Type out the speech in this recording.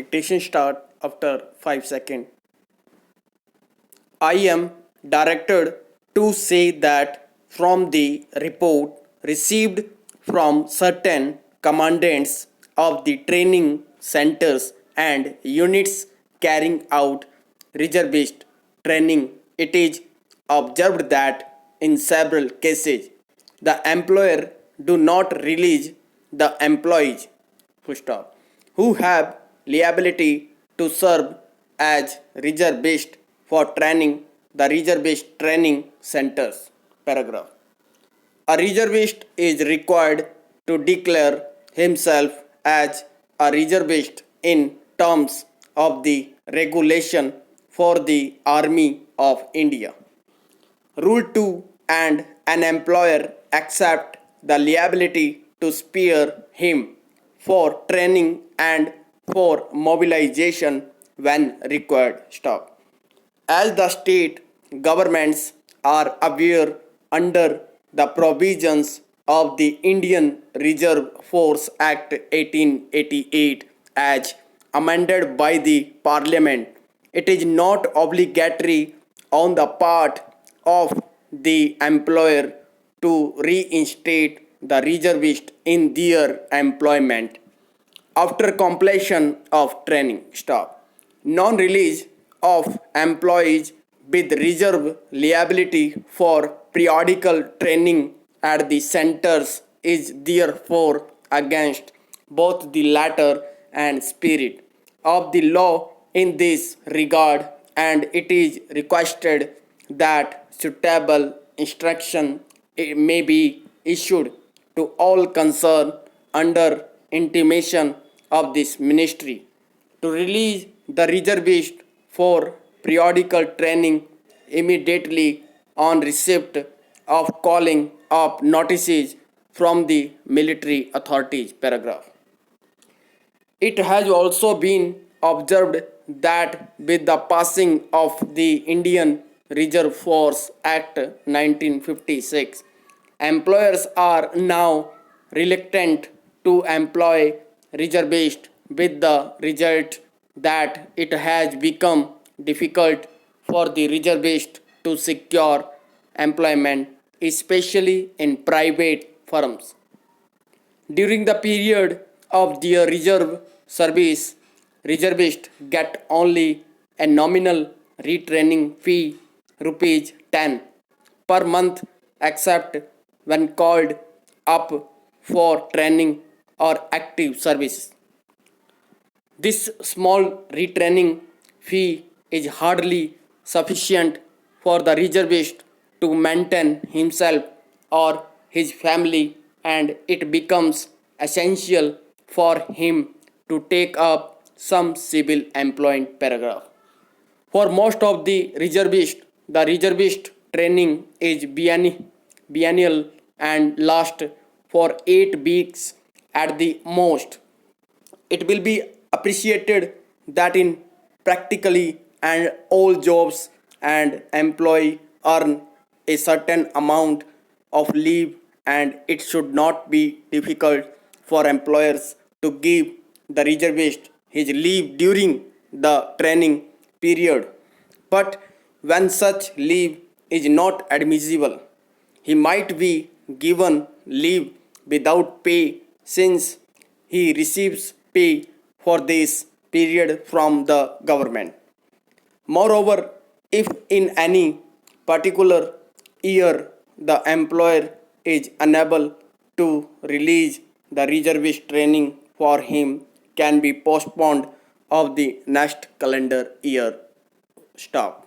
Dictation start after 5 seconds. I am directed to say that from the report received from certain commandants of the training centers and units carrying out reservist training, it is observed that in several cases the employer do not release the employees full stop, who have liability to serve as reservist for training the reservist training centers. Paragraph. A reservist is required to declare himself as a reservist in terms of the regulation for the Army of India. Rule 2 and an employer accept the liability to spare him for training and for mobilization when required. Stop. As the state governments are aware under the provisions of the Indian Reserve Force Act 1888 as amended by the Parliament, it is not obligatory on the part of the employer to reinstate the reservist in their employment after completion of training. Stop. Non-release of employees with reserve liability for periodical training at the centers is therefore against both the letter and spirit of the law in this regard, and it is requested that suitable instruction may be issued to all concerned under intimation of this ministry to release the reservist for periodical training immediately on receipt of calling up notices from the military authorities. Paragraph. It has also been observed that with the passing of the Indian Reserve Force Act 1956, employers are now reluctant to employ reservists with the result that it has become difficult for the reservist to secure employment, especially in private firms. During the period of their reserve service, reservists get only a nominal retraining fee rupees 10 per month except when called up for training or active service. This small retraining fee is hardly sufficient for the reservist to maintain himself or his family, and it becomes essential for him to take up some civil employment. Paragraph. For most of the reservist training is biennial and lasts for 8 weeks at the most. It will be appreciated that in practically and all jobs and employee earn a certain amount of leave, and it should not be difficult for employers to give the reservist his leave during the training period. But when such leave is not admissible, he might be given leave without pay since he receives pay for this period from the government. Moreover, if in any particular year the employer is unable to release the reservist training for him can be postponed of the next calendar year. Stop.